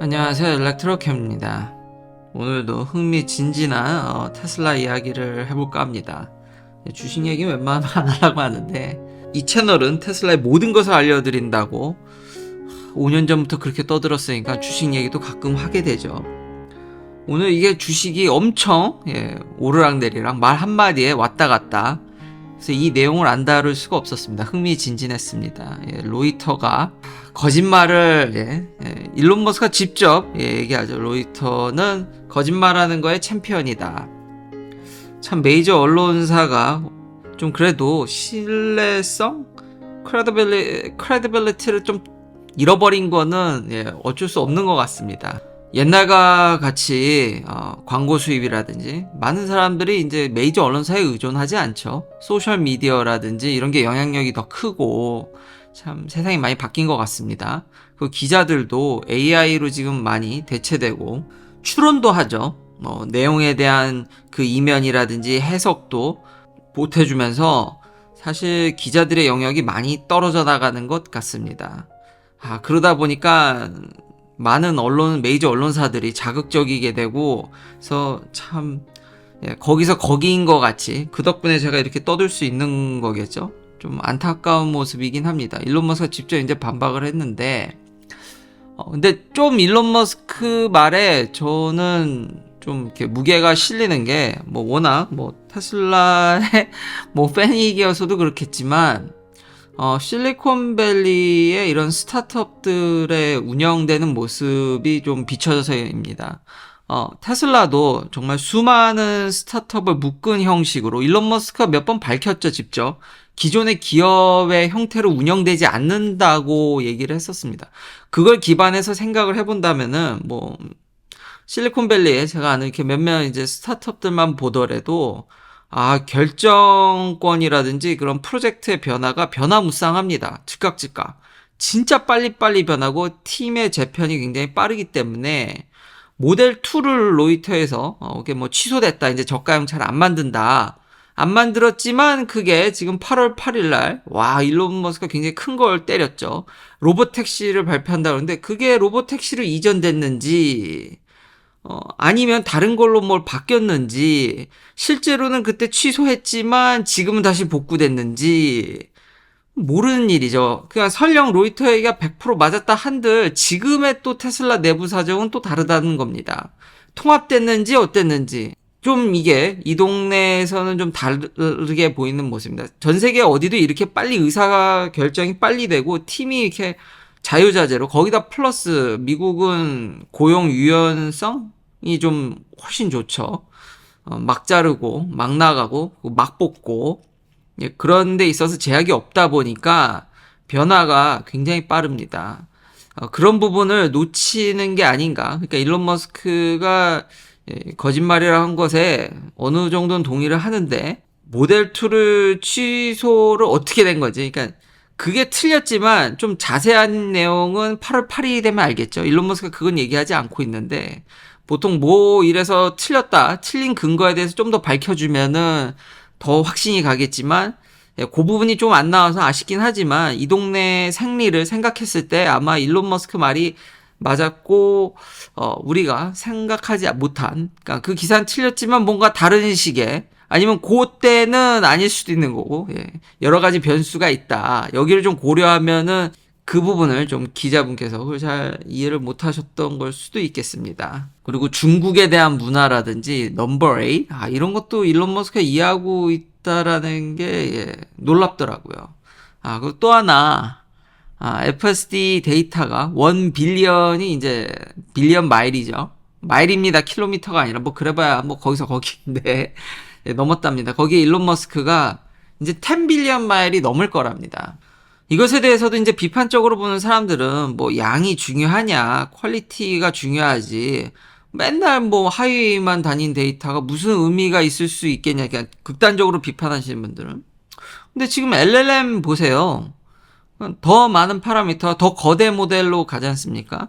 안녕하세요, 일렉트로캠입니다. 오늘도 흥미진진한 테슬라 이야기를 해볼까 합니다. 주식 얘기 웬만하면 안 하려고 하는데 이 채널은 테슬라의 모든 것을 알려드린다고 5년 전부터 그렇게 떠들었으니까 주식 얘기도 가끔 하게 되죠. 오늘 이게 주식이 엄청 오르락내리락 말 한마디에 왔다 갔다, 그래서 이 내용을 안 다룰 수가 없었습니다. 흥미진진했습니다. 로이터가 거짓말을 일론 머스크가 직접 얘기하죠. 로이터는 거짓말하는 거에 챔피언이다. 참 메이저 언론사가 좀 그래도 신뢰성, 크레디빌리티를 좀 잃어버린 거는 어쩔 수 없는 것 같습니다. 옛날과 같이 광고 수입이라든지 많은 사람들이 이제 메이저 언론사에 의존하지 않죠. 소셜 미디어라든지 이런 게 영향력이 더 크고 참 세상이 많이 바뀐 것 같습니다. 그 기자들도 AI로 지금 많이 대체되고 추론도 하죠. 내용에 대한 그 이면이라든지 해석도 보태주면서 사실 기자들의 영역이 많이 떨어져 나가는 것 같습니다. 그러다 보니까 많은 메이저 언론사들이 자극적이게 되고, 그래서 참 거기서 거기인 것 같이, 그 덕분에 제가 이렇게 떠들 수 있는 거겠죠. 좀 안타까운 모습이긴 합니다. 일론 머스크가 직접 이제 반박을 했는데, 근데 좀 일론 머스크 말에 저는 좀 이렇게 무게가 실리는 게, 워낙 테슬라의 팬이기여서도 그렇겠지만, 실리콘밸리의 이런 스타트업들의 운영되는 모습이 좀 비춰져서입니다. 테슬라도 정말 수많은 스타트업을 묶은 형식으로 일론 머스크가 몇 번 밝혔죠, 직접. 기존의 기업의 형태로 운영되지 않는다고 얘기를 했었습니다. 그걸 기반해서 생각을 해본다면은, 실리콘밸리에 제가 아는 이렇게 몇몇 이제 스타트업들만 보더라도, 결정권이라든지 그런 프로젝트의 변화가 변화무쌍합니다. 즉각. 진짜 빨리빨리 변하고 팀의 재편이 굉장히 빠르기 때문에 모델 2를 로이터에서 이게 취소됐다. 이제 저가형 잘 안 만든다. 안 만들었지만 그게 지금 8월 8일 날 일론 머스크가 굉장히 큰 걸 때렸죠. 로봇택시를 발표한다 그러는데 그게 로봇택시로 이전됐는지 아니면 다른 걸로 뭘 바뀌었는지, 실제로는 그때 취소했지만 지금은 다시 복구됐는지 모르는 일이죠. 그냥 설령 로이터 얘기가 100% 맞았다 한들 지금의 또 테슬라 내부 사정은 또 다르다는 겁니다. 통합됐는지 어땠는지 좀 이게 이 동네에서는 좀 다르게 보이는 모습입니다. 전 세계 어디도 이렇게 빨리 의사 결정이 빨리 되고 팀이 이렇게 자유자재로, 거기다 플러스 미국은 고용 유연성이 좀 훨씬 좋죠. 막 자르고 막 나가고 막 뽑고 그런 데 있어서 제약이 없다 보니까 변화가 굉장히 빠릅니다. 그런 부분을 놓치는 게 아닌가. 그러니까 일론 머스크가 거짓말이라 한 것에 어느 정도는 동의를 하는데, 모델 2를 취소를 어떻게 된 거지? 그러니까 그게 틀렸지만 좀 자세한 내용은 8월 8일이 되면 알겠죠. 일론 머스크가 그건 얘기하지 않고 있는데, 보통 이래서 틀린 근거에 대해서 좀 더 밝혀주면은 더 확신이 가겠지만, 그 부분이 좀 안 나와서 아쉽긴 하지만 이 동네 생리를 생각했을 때 아마 일론 머스크 말이 맞았고, 우리가 생각하지 못한, 그러니까 그 기사는 틀렸지만 뭔가 다른 식의, 아니면 그때는 아닐 수도 있는 거고, 여러 가지 변수가 있다. 여기를 좀 고려하면은 그 부분을 좀 기자분께서 그걸 잘 이해를 못 하셨던 걸 수도 있겠습니다. 그리고 중국에 대한 문화라든지 넘버 8, 이런 것도 일론 머스크가 이해하고 있다라는 게 놀랍더라고요. 그리고 또 하나, FSD 데이터가 1 빌리언이 이제 빌리언 마일이죠. 마일입니다. 킬로미터가 아니라 그래봐야 거기서 거기인데 넘었답니다. 거기에 일론 머스크가 이제 10 빌리언 마일이 넘을 거랍니다. 이것에 대해서도 이제 비판적으로 보는 사람들은 양이 중요하냐, 퀄리티가 중요하지, 맨날 하이웨이만 다닌 데이터가 무슨 의미가 있을 수 있겠냐, 그냥 극단적으로 비판하시는 분들은. 근데 지금 LLM 보세요. 더 많은 파라미터, 더 거대 모델로 가지 않습니까?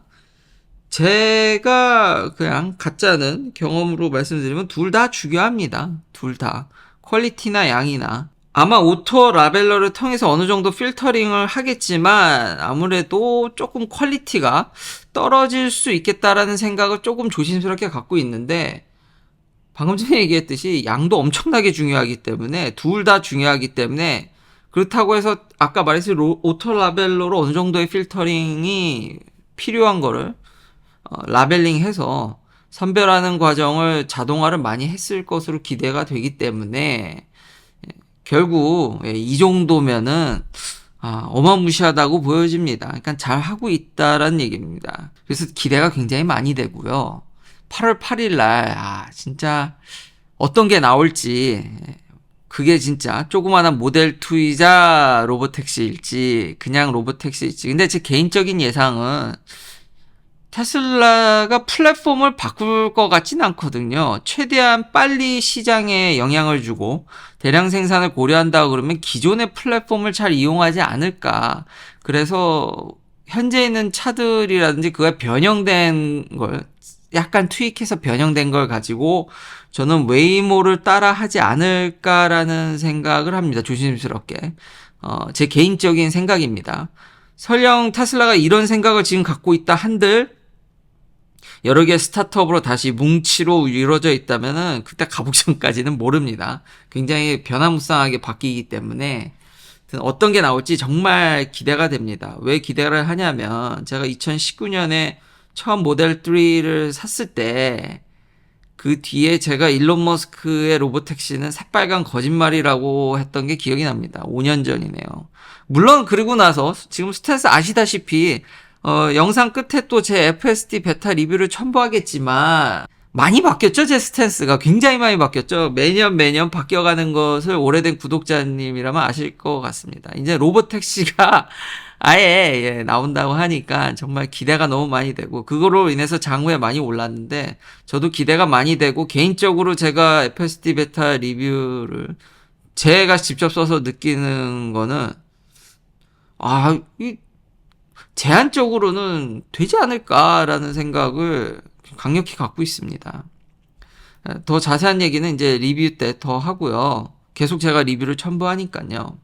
제가 그냥 가짜는 경험으로 말씀드리면 둘 다 중요합니다. 둘 다. 퀄리티나 양이나. 아마 오토 라벨러를 통해서 어느 정도 필터링을 하겠지만 아무래도 조금 퀄리티가 떨어질 수 있겠다라는 생각을 조금 조심스럽게 갖고 있는데, 방금 전에 얘기했듯이 양도 엄청나게 중요하기 때문에, 둘 다 중요하기 때문에, 그렇다고 해서 아까 말했듯이 오토 라벨러로 어느 정도의 필터링이 필요한 거를 라벨링해서 선별하는 과정을 자동화를 많이 했을 것으로 기대가 되기 때문에, 결국 이 정도면은 어마무시하다고 보여집니다. 그러니까 잘 하고 있다라는 얘기입니다. 그래서 기대가 굉장히 많이 되고요. 8월 8일 날 진짜 어떤 게 나올지, 그게 진짜 조그마한 모델 2이자 로보택시일지 그냥 로보택시일지. 근데 제 개인적인 예상은 테슬라가 플랫폼을 바꿀 것 같진 않거든요. 최대한 빨리 시장에 영향을 주고 대량 생산을 고려한다고 그러면 기존의 플랫폼을 잘 이용하지 않을까. 그래서 현재 있는 차들이라든지 그가 변형된 걸, 약간 투입해서 변형된 걸 가지고 저는 웨이모를 따라 하지 않을까라는 생각을 합니다. 조심스럽게. 제 개인적인 생각입니다. 설령 테슬라가 이런 생각을 지금 갖고 있다 한들 여러 개의 스타트업으로 다시 뭉치로 이루어져 있다면은 그때 가보기 전까지는 모릅니다. 굉장히 변화무쌍하게 바뀌기 때문에 어떤 게 나올지 정말 기대가 됩니다. 왜 기대를 하냐면 제가 2019년에 처음 모델 3를 샀을 때 그 뒤에 제가 일론 머스크의 로보택시는 새빨간 거짓말이라고 했던 게 기억이 납니다. 5년 전이네요. 물론 그러고 나서 지금 스탠스 아시다시피 영상 끝에 또 제 FSD 베타 리뷰를 첨부하겠지만 많이 바뀌었죠. 제 스탠스가 굉장히 많이 바뀌었죠. 매년 바뀌어가는 것을 오래된 구독자님이라면 아실 것 같습니다. 이제 로보택시가 아예 나온다고 하니까 정말 기대가 너무 많이 되고, 그거로 인해서 장후에 많이 올랐는데 저도 기대가 많이 되고, 개인적으로 제가 FSD 베타 리뷰를 제가 직접 써서 느끼는 거는 이 제한적으로는 되지 않을까라는 생각을 강력히 갖고 있습니다. 더 자세한 얘기는 이제 리뷰 때 더 하고요. 계속 제가 리뷰를 첨부하니까요.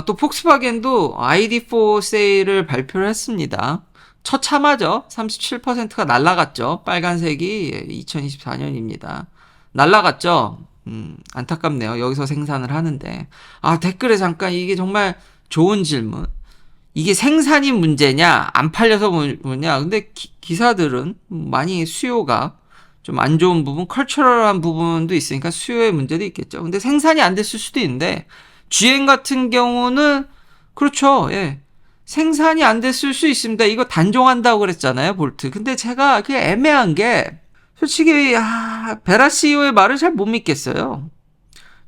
또 폭스바겐도 ID4 세일을 발표를 했습니다. 처참하죠. 37%가 날라갔죠. 빨간색이 2024년입니다. 날라갔죠. 안타깝네요. 여기서 생산을 하는데. 댓글에 잠깐 이게 정말 좋은 질문. 이게 생산이 문제냐, 안 팔려서 문제냐. 근데 기사들은 많이 수요가 좀 안 좋은 부분, 컬처럴한 부분도 있으니까 수요의 문제도 있겠죠. 근데 생산이 안 됐을 수도 있는데, GM 같은 경우는 그렇죠. 예. 생산이 안 됐을 수 있습니다. 이거 단종한다고 그랬잖아요, 볼트. 근데 제가 그게 애매한 게, 솔직히 베라 CEO의 말을 잘 못 믿겠어요.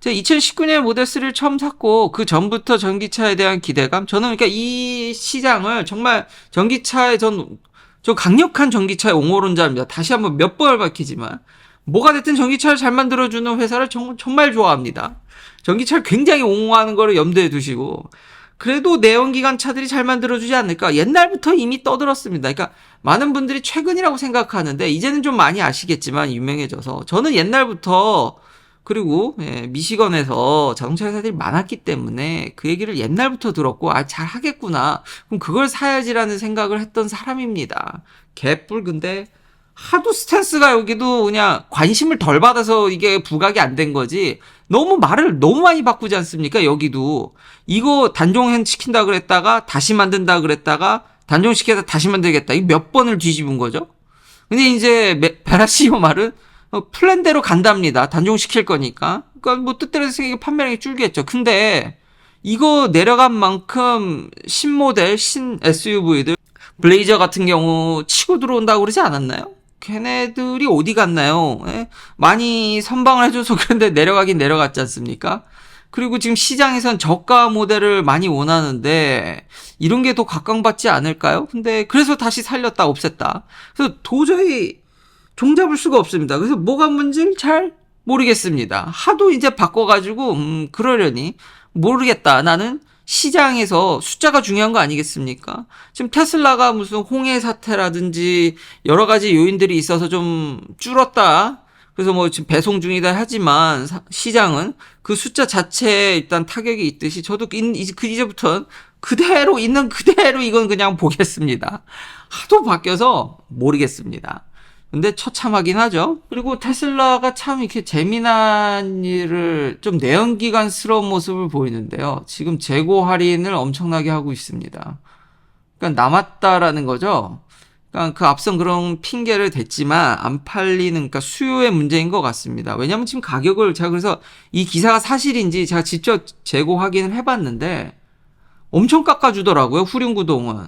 제가 2019년 모델 3를 처음 샀고 그 전부터 전기차에 대한 기대감, 저는 그러니까 이 시장을 정말 전기차에 저 강력한 전기차의 옹호론자입니다. 다시 한번 몇 번을 밝히지만 뭐가 됐든 전기차를 잘 만들어주는 회사를 정말 좋아합니다. 전기차를 굉장히 옹호하는 거를 염두에 두시고, 그래도 내연기관 차들이 잘 만들어주지 않을까. 옛날부터 이미 떠들었습니다. 그러니까 많은 분들이 최근이라고 생각하는데 이제는 좀 많이 아시겠지만 유명해져서, 저는 옛날부터, 그리고 미시건에서 자동차 회사들이 많았기 때문에 그 얘기를 옛날부터 들었고 잘 하겠구나, 그럼 그걸 사야지라는 생각을 했던 사람입니다. 개뿔. 근데 하도 스탠스가 여기도 그냥 관심을 덜 받아서 이게 부각이 안 된 거지, 너무 말을 너무 많이 바꾸지 않습니까? 여기도 이거 단종시킨다 그랬다가 다시 만든다 그랬다가 단종시켜서 다시 만들겠다, 이 몇 번을 뒤집은 거죠. 근데 이제 베라 CEO 말은 플랜대로 간답니다. 단종시킬 거니까. 그러니까 뭐 뜻대로 해서 판매량이 줄겠죠. 근데 이거 내려간 만큼 신모델, 신 SUV들, 블레이저 같은 경우 치고 들어온다고 그러지 않았나요? 걔네들이 어디 갔나요? 많이 선방을 해줘서 그런데 내려가긴 내려갔지 않습니까? 그리고 지금 시장에선 저가 모델을 많이 원하는데 이런 게 더 각광받지 않을까요? 근데 그래서 다시 살렸다 없앴다. 그래서 도저히 종잡을 수가 없습니다. 그래서 뭐가 문제를 잘 모르겠습니다. 하도 이제 바꿔가지고 그러려니 모르겠다. 나는 시장에서 숫자가 중요한 거 아니겠습니까? 지금 테슬라가 무슨 홍해 사태라든지 여러 가지 요인들이 있어서 좀 줄었다, 그래서 뭐 지금 배송 중이다 하지만 시장은 그 숫자 자체에 일단 타격이 있듯이 저도 이제부터는 그대로 있는 그대로 이건 그냥 보겠습니다. 하도 바뀌어서 모르겠습니다. 근데 처참하긴 하죠. 그리고 테슬라가 참 이렇게 재미난 일을 좀 내연기관스러운 모습을 보이는데요. 지금 재고 할인을 엄청나게 하고 있습니다. 그러니까 남았다라는 거죠. 그러니까 그 앞선 그런 핑계를 댔지만 안 팔리는, 그러니까 수요의 문제인 것 같습니다. 왜냐하면 지금 가격을 제가 그래서 이 기사가 사실인지 제가 직접 재고 확인을 해봤는데 엄청 깎아주더라고요. 후륜구동은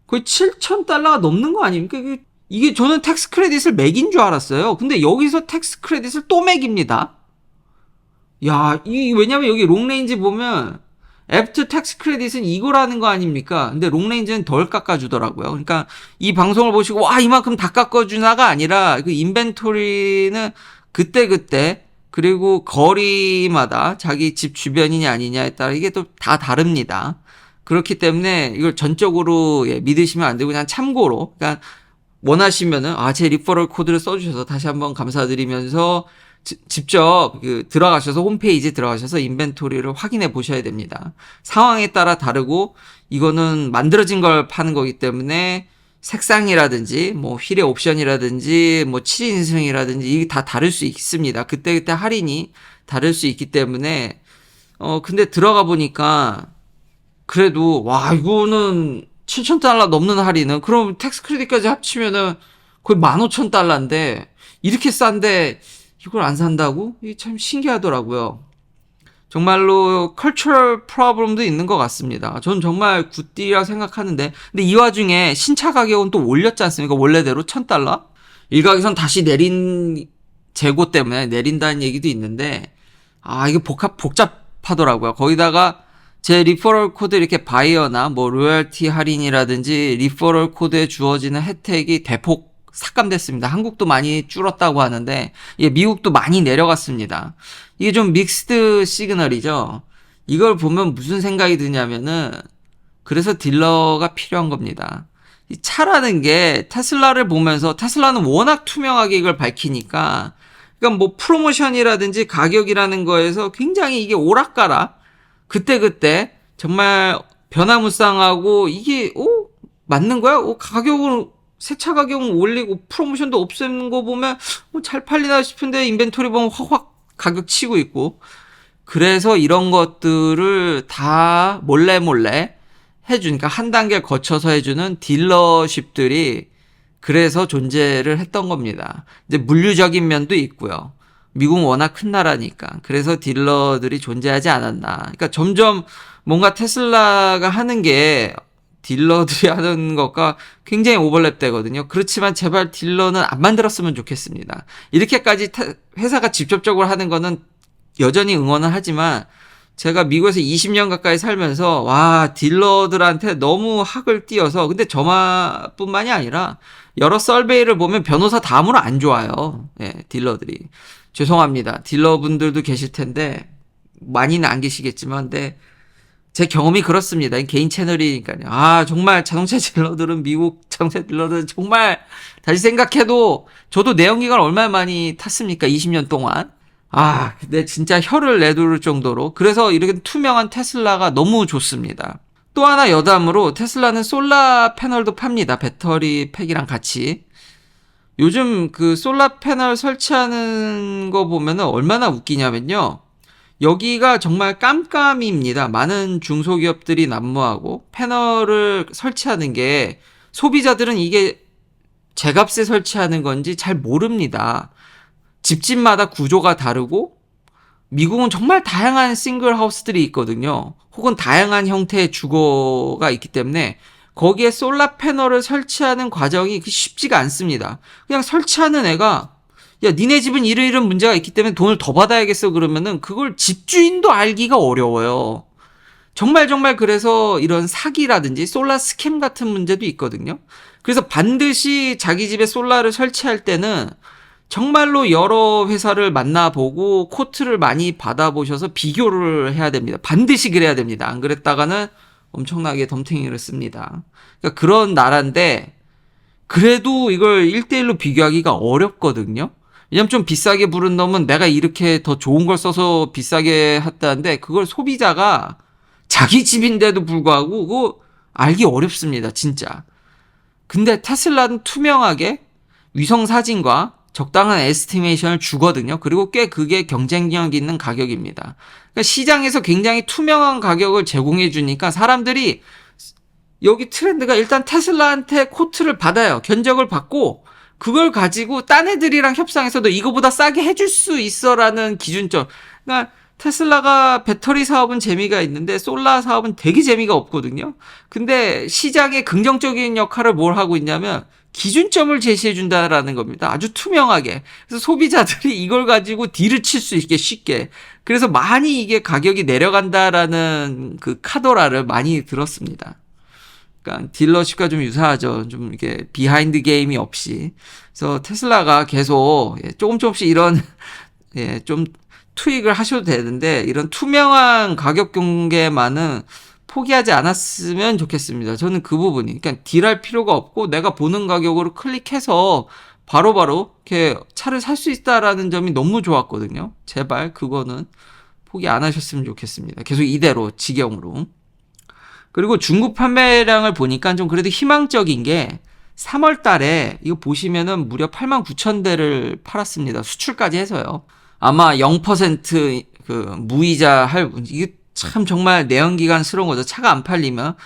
거의 7,000달러가 넘는 거 아닙니까? 이게 저는 텍스 크레딧을 매긴 줄 알았어요. 근데 여기서 텍스 크레딧을 또 매깁니다. 야, 왜냐면 여기 롱레인지 보면 애프터 텍스 크레딧은 이거라는 거 아닙니까? 근데 롱레인지는 덜 깎아주더라고요. 그러니까 이 방송을 보시고 와 이만큼 다 깎아주나가 아니라 그 인벤토리는 그때그때 그리고 거리마다 자기 집 주변이냐 아니냐에 따라 이게 또 다 다릅니다. 그렇기 때문에 이걸 전적으로 믿으시면 안 되고 그냥 참고로, 그러니까 원하시면은 제 리퍼럴 코드를 써주셔서 다시 한번 감사드리면서 직접 들어가셔서 홈페이지 들어가셔서 인벤토리를 확인해 보셔야 됩니다. 상황에 따라 다르고 이거는 만들어진 걸 파는 거기 때문에 색상이라든지 뭐 휠의 옵션이라든지 뭐 7인승이라든지 이게 다 다를 수 있습니다. 그때그때 할인이 다를 수 있기 때문에 근데 들어가 보니까 그래도 와 이거는 7,000달러 넘는 할인은 그럼 텍스 크레딧까지 합치면은 거의 15,000달러인데 이렇게 싼데 이걸 안 산다고? 이게 참 신기하더라고요. 정말로 컬처럴 프로블럼도 있는 것 같습니다. 저는 정말 굿딜이라고 생각하는데 근데 이 와중에 신차 가격은 또 올렸지 않습니까? 원래대로 1,000달러? 일각에선 다시 내린 재고 때문에 내린다는 얘기도 있는데 이게 복잡하더라고요. 거기다가 제 리퍼럴 코드 이렇게 바이어나 뭐 로열티 할인이라든지 리퍼럴 코드에 주어지는 혜택이 대폭 삭감됐습니다. 한국도 많이 줄었다고 하는데 미국도 많이 내려갔습니다. 이게 좀 믹스드 시그널이죠. 이걸 보면 무슨 생각이 드냐면은 그래서 딜러가 필요한 겁니다. 이 차라는 게 테슬라를 보면서 테슬라는 워낙 투명하게 이걸 밝히니까 그러니까 뭐 프로모션이라든지 가격이라는 거에서 굉장히 이게 오락가락 그때그때 정말 변화무쌍하고 이게 맞는 거야? 가격은 새차 가격은 올리고 프로모션도 없애는 거 보면 잘 팔리나 싶은데 인벤토리 보면 확 가격 치고 있고 그래서 이런 것들을 다 몰래 해주니까 한 단계 거쳐서 해주는 딜러십들이 그래서 존재를 했던 겁니다. 이제 물류적인 면도 있고요. 미국은 워낙 큰 나라니까 그래서 딜러들이 존재하지 않았나. 그러니까 점점 뭔가 테슬라가 하는 게 딜러들이 하는 것과 굉장히 오버랩 되거든요. 그렇지만 제발 딜러는 안 만들었으면 좋겠습니다. 이렇게까지 회사가 직접적으로 하는 거는 여전히 응원은 하지만 제가 미국에서 20년 가까이 살면서 와 딜러들한테 너무 학을 띄어서 근데 저뿐만이 아니라 여러 서베이를 보면 변호사 다음으로 안 좋아요. 딜러들이. 죄송합니다. 딜러분들도 계실 텐데 많이는 안 계시겠지만 근데 제 경험이 그렇습니다. 개인 채널이니까요. 정말 자동차 딜러들은 미국 자동차 딜러들은 정말 다시 생각해도 저도 내연기관 얼마나 많이 탔습니까? 20년 동안. 근데 진짜 혀를 내두를 정도로 그래서 이렇게 투명한 테슬라가 너무 좋습니다. 또 하나 여담으로 테슬라는 솔라 패널도 팝니다. 배터리 팩이랑 같이. 요즘 그 솔라 패널 설치하는 거 보면은 얼마나 웃기냐면요. 여기가 정말 깜깜입니다. 많은 중소기업들이 난무하고 패널을 설치하는 게 소비자들은 이게 제값에 설치하는 건지 잘 모릅니다. 집집마다 구조가 다르고 미국은 정말 다양한 싱글 하우스들이 있거든요. 혹은 다양한 형태의 주거가 있기 때문에 거기에 솔라 패널을 설치하는 과정이 쉽지가 않습니다. 그냥 설치하는 애가 야 니네 집은 이런 문제가 있기 때문에 돈을 더 받아야겠어 그러면은 그걸 집주인도 알기가 어려워요. 정말 그래서 이런 사기라든지 솔라 스캠 같은 문제도 있거든요. 그래서 반드시 자기 집에 솔라를 설치할 때는 정말로 여러 회사를 만나보고 코트를 많이 받아보셔서 비교를 해야 됩니다. 반드시 그래야 됩니다. 안 그랬다가는 엄청나게 덤탱이를 씁니다. 그러니까 그런 나라인데 그래도 이걸 1대1로 비교하기가 어렵거든요. 왜냐면 좀 비싸게 부른 놈은 내가 이렇게 더 좋은 걸 써서 비싸게 했다는데 그걸 소비자가 자기 집인데도 불구하고 그거 알기 어렵습니다, 진짜. 근데 테슬라는 투명하게 위성 사진과 적당한 에스티메이션을 주거든요. 그리고 꽤 그게 경쟁력 있는 가격입니다. 그러니까 시장에서 굉장히 투명한 가격을 제공해 주니까 사람들이 여기 트렌드가 일단 테슬라한테 코트를 받아요. 견적을 받고 그걸 가지고 딴 애들이랑 협상해서도 이거보다 싸게 해줄 수 있어라는 기준점. 그러니까 테슬라가 배터리 사업은 재미가 있는데 솔라 사업은 되게 재미가 없거든요. 근데 시장의 긍정적인 역할을 뭘 하고 있냐면 기준점을 제시해 준다라는 겁니다. 아주 투명하게. 그래서 소비자들이 이걸 가지고 딜을 칠 수 있게 쉽게. 그래서 많이 이게 가격이 내려간다라는 그 카더라를 많이 들었습니다. 그러니까 딜러십과 좀 유사하죠. 좀 이게 비하인드 게임이 없이. 그래서 테슬라가 계속 조금씩 이런 좀 투입을 하셔도 되는데 이런 투명한 가격 공개만은 포기하지 않았으면 좋겠습니다. 저는 그 부분이. 그러니까 딜할 필요가 없고 내가 보는 가격으로 클릭해서 바로바로 이렇게 차를 살 수 있다라는 점이 너무 좋았거든요. 제발 그거는 포기 안 하셨으면 좋겠습니다. 계속 이대로 직영으로. 그리고 중국 판매량을 보니까 좀 그래도 희망적인 게 3월 달에 이거 보시면은 무려 89,000대를 팔았습니다. 수출까지 해서요. 아마 0%그 무이자 할부, 이게 참 정말 내연기관스러운 거죠. 차가 안 팔리면.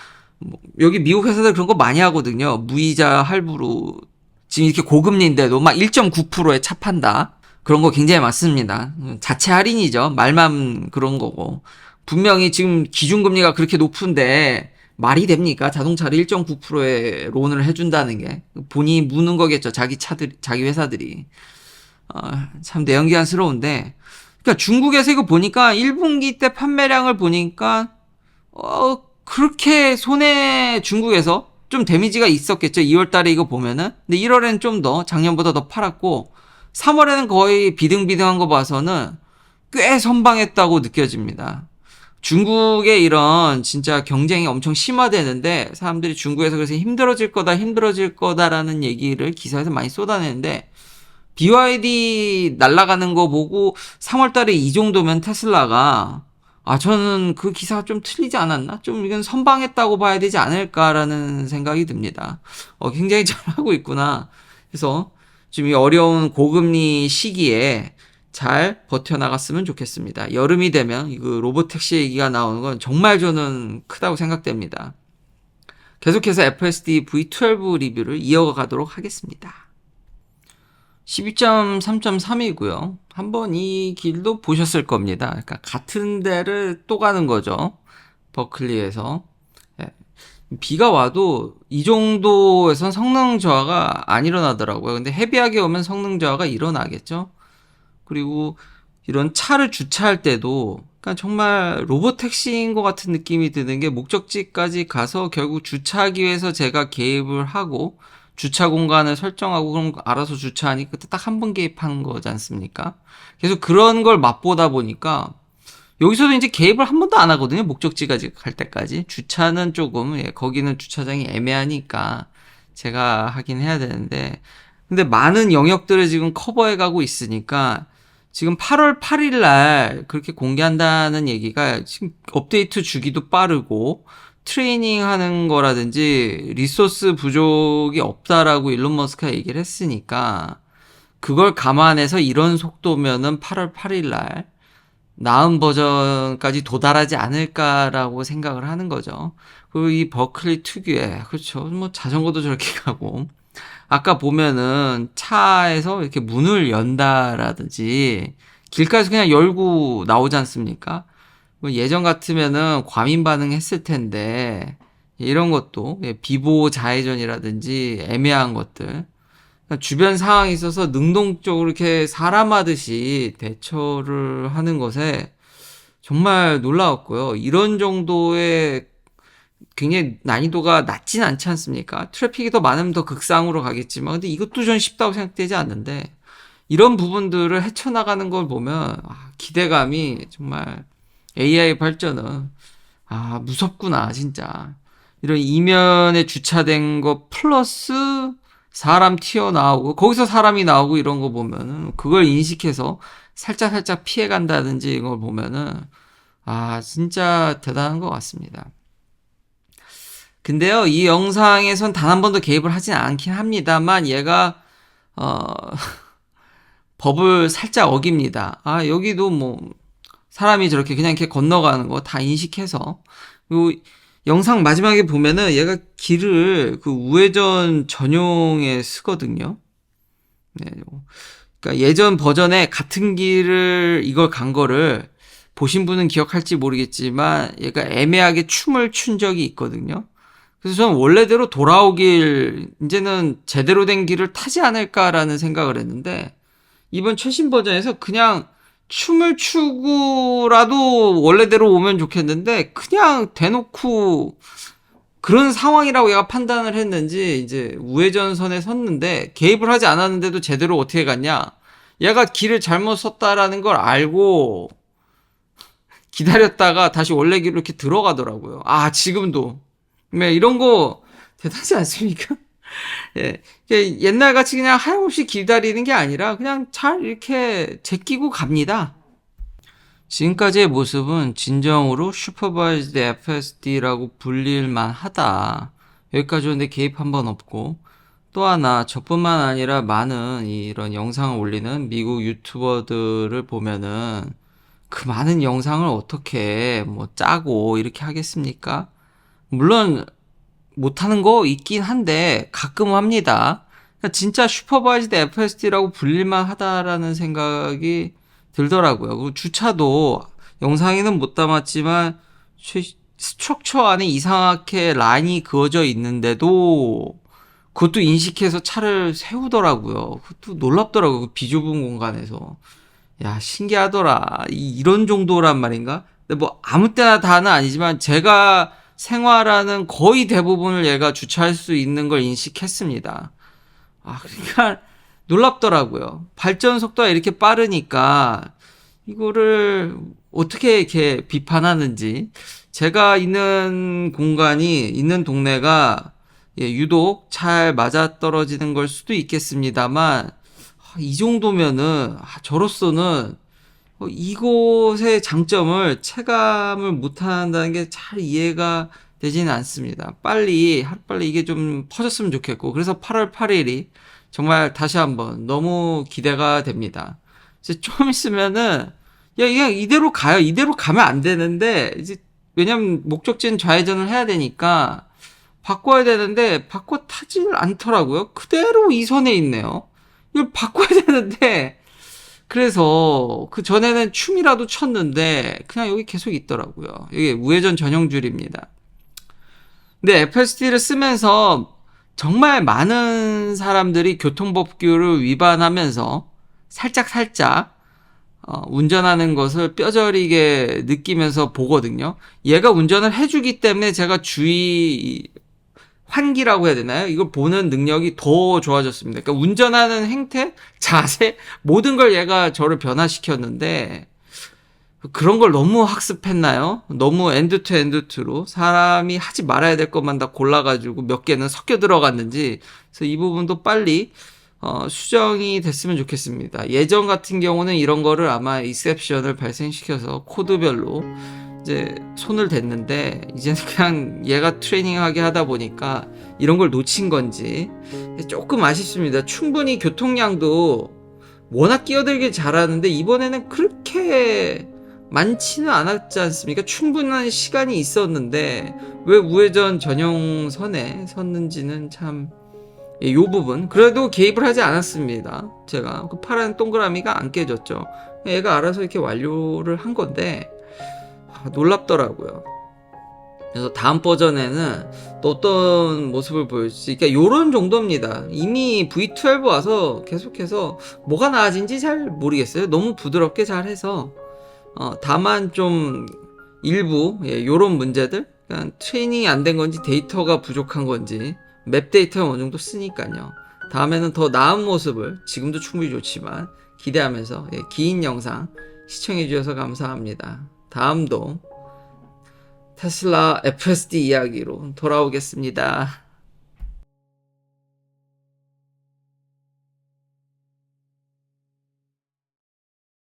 여기 미국 회사들 그런 거 많이 하거든요. 무이자 할부로 지금 이렇게 고금리인데도 막 1.9%에 차 판다. 그런 거 굉장히 많습니다. 자체 할인이죠. 말만 그런 거고. 분명히 지금 기준금리가 그렇게 높은데 말이 됩니까? 자동차를 1.9%에 론을 해준다는 게. 본인이 무는 거겠죠. 자기 차들, 자기 회사들이. 참 내연기관스러운데. 그러니까 중국에서 이거 보니까 1분기 때 판매량을 보니까 그렇게 손해 중국에서 좀 데미지가 있었겠죠. 2월 달에 이거 보면은. 근데 1월에는 좀 더 작년보다 더 팔았고 3월에는 거의 비등비등한 거 봐서는 꽤 선방했다고 느껴집니다. 중국의 이런 진짜 경쟁이 엄청 심화되는데 사람들이 중국에서 그래서 힘들어질 거다라는 얘기를 기사에서 많이 쏟아내는데 BYD 날아가는 거 보고 3월 달에 이 정도면 테슬라가 저는 그 기사가 좀 틀리지 않았나? 좀 이건 선방했다고 봐야 되지 않을까라는 생각이 듭니다. 굉장히 잘하고 있구나. 그래서 지금 이 어려운 고금리 시기에 잘 버텨나갔으면 좋겠습니다. 여름이 되면 그 로보택시 얘기가 나오는 건 정말 저는 크다고 생각됩니다. 계속해서 FSD V12 리뷰를 이어가도록 하겠습니다. 12.3.3이고요. 한번 이 길도 보셨을 겁니다. 그러니까 같은 데를 또 가는 거죠. 버클리에서. 비가 와도 이 정도에선 성능 저하가 안 일어나더라고요. 근데 헤비하게 오면 성능 저하가 일어나겠죠. 그리고 이런 차를 주차할 때도 그러니까 정말 로보택시인 것 같은 느낌이 드는 게 목적지까지 가서 결국 주차하기 위해서 제가 개입을 하고 주차 공간을 설정하고 그럼 알아서 주차하니 그때 딱 한 번 개입한 거지 않습니까? 계속 그런 걸 맛보다 보니까 여기서도 이제 개입을 한 번도 안 하거든요. 목적지까지 갈 때까지. 주차는 조금 거기는 주차장이 애매하니까 제가 하긴 해야 되는데 근데 많은 영역들을 지금 커버해 가고 있으니까 지금 8월 8일 날 그렇게 공개한다는 얘기가 지금 업데이트 주기도 빠르고 트레이닝 하는 거라든지 리소스 부족이 없다라고 일론 머스크가 얘기를 했으니까 그걸 감안해서 이런 속도면은 8월 8일 날 나은 버전까지 도달하지 않을까라고 생각을 하는 거죠. 그리고 이 버클리 특유의 그렇죠. 뭐 자전거도 저렇게 가고 아까 보면은 차에서 이렇게 문을 연다라든지 길가에서 그냥 열고 나오지 않습니까? 뭐 예전 같으면은 과민 반응했을 텐데 이런 것도 비보 좌회전이라든지 애매한 것들 주변 상황이 있어서 능동적으로 이렇게 사람하듯이 대처를 하는 것에 정말 놀라웠고요. 이런 정도의 굉장히 난이도가 낮진 않지 않습니까? 트래픽이 더 많으면 더 극상으로 가겠지만 근데 이것도 전 쉽다고 생각되지 않는데 이런 부분들을 헤쳐나가는 걸 보면 기대감이 정말 AI 발전은 무섭구나 진짜. 이런 이면에 주차된 거 플러스 사람 튀어나오고 거기서 사람이 나오고 이런 거 보면은 그걸 인식해서 살짝 피해간다든지 이걸 보면은 진짜 대단한 것 같습니다. 근데요, 이 영상에선 단 한 번도 개입을 하진 않긴 합니다만 얘가 어, 법을 살짝 어깁니다. 여기도 뭐 사람이 저렇게 그냥 이렇게 건너가는 거 다 인식해서. 그리고 영상 마지막에 보면은 얘가 길을 그 우회전 전용에 쓰거든요. 네. 그러니까 예전 버전에 같은 길을 이걸 간 거를 보신 분은 기억할지 모르겠지만 얘가 애매하게 춤을 춘 적이 있거든요. 그래서 저는 원래대로 돌아오길 이제는 제대로 된 길을 타지 않을까라는 생각을 했는데 이번 최신 버전에서 그냥 춤을 추고라도 원래대로 오면 좋겠는데 그냥 대놓고 그런 상황이라고 얘가 판단을 했는지 이제 우회전선에 섰는데 개입을 하지 않았는데도 제대로 어떻게 갔냐? 얘가 길을 잘못 썼다라는 걸 알고 기다렸다가 다시 원래 길로 이렇게 들어가더라고요. 지금도. 네, 이런 거 대단하지 않습니까? 예. 옛날 같이 그냥 하염없이 기다리는 게 아니라 그냥 잘 이렇게 제끼고 갑니다. 지금까지의 모습은 진정으로 슈퍼바이즈드 FSD라고 불릴만 하다. 여기까지 오는데 개입 한 번 없고, 또 하나 저뿐만 아니라 많은 이런 영상을 올리는 미국 유튜버들을 보면은 그 많은 영상을 어떻게 뭐 짜고 이렇게 하겠습니까? 물론 못하는 거 있긴 한데 가끔 합니다. 그러니까 진짜 슈퍼바이즈드 FSD라고 불릴만 하다라는 생각이 들더라고요. 그 주차도 영상에는 못 담았지만 스트럭처 안에 이상하게 라인이 그어져 있는데도 그것도 인식해서 차를 세우더라고요. 그것도 놀랍더라고요. 그 비좁은 공간에서. 야, 신기하더라. 이런 정도란 말인가? 근데 뭐 아무 때나 다는 아니지만 제가 생활하는 거의 대부분을 얘가 주차할 수 있는 걸 인식했습니다. 그러니까 놀랍더라고요. 발전 속도가 이렇게 빠르니까 이거를 어떻게 이렇게 비판하는지. 제가 있는 공간이 있는 동네가 유독 잘 맞아떨어지는 걸 수도 있겠습니다만 이 정도면은 저로서는 이곳의 장점을 체감을 못한다는 게 잘 이해가 되지는 않습니다. 하루빨리 이게 좀 퍼졌으면 좋겠고, 그래서 8월 8일이 정말 다시 한번 너무 기대가 됩니다. 이제 좀 있으면은, 그냥 이대로 가요. 이대로 가면 안 되는데, 이제, 왜냐면 목적지는 좌회전을 해야 되니까, 바꿔야 되는데, 바꿔 타질 않더라고요. 그대로 이 선에 있네요. 이걸 바꿔야 되는데, 그래서 그 전에는 춤이라도 췄는데 그냥 여기 계속 있더라고요. 이게 우회전 전용 줄입니다. 근데 FSD를 쓰면서 정말 많은 사람들이 교통법규를 위반하면서 살짝 운전하는 것을 뼈저리게 느끼면서 보거든요. 얘가 운전을 해주기 때문에 제가 환기라고 해야 되나요? 이걸 보는 능력이 더 좋아졌습니다. 그러니까 운전하는 행태, 자세, 모든 걸 얘가 저를 변화시켰는데 그런 걸 너무 학습했나요? 너무 엔드 투 엔드 투로 사람이 하지 말아야 될 것만 다 골라가지고 몇 개는 섞여 들어갔는지 그래서 이 부분도 빨리 수정이 됐으면 좋겠습니다. 예전 같은 경우는 이런 거를 아마 익셉션을 발생시켜서 코드별로 이제 손을 댔는데 이제는 그냥 얘가 트레이닝하게 하다 보니까 이런 걸 놓친 건지 조금 아쉽습니다. 충분히 교통량도 워낙 끼어들길 잘하는데 이번에는 그렇게 많지는 않았지 않습니까? 충분한 시간이 있었는데 왜 우회전 전용 선에 섰는지는 참 요 부분 그래도 개입을 하지 않았습니다. 제가 그 파란 동그라미가 안 깨졌죠. 얘가 알아서 이렇게 완료를 한 건데 놀랍더라고요. 그래서 다음 버전에는 또 어떤 모습을 보여줄지 그러니까 요런 정도입니다. 이미 V12 와서 계속해서 뭐가 나아진지 잘 모르겠어요. 너무 부드럽게 잘 해서 다만 좀 일부 요런 문제들 그러니까 트레이닝이 안 된 건지 데이터가 부족한 건지 맵 데이터가 어느 정도 쓰니까요. 다음에는 더 나은 모습을 지금도 충분히 좋지만 기대하면서 긴 영상 시청해 주셔서 감사합니다. 다음도 테슬라 FSD 이야기로 돌아오겠습니다.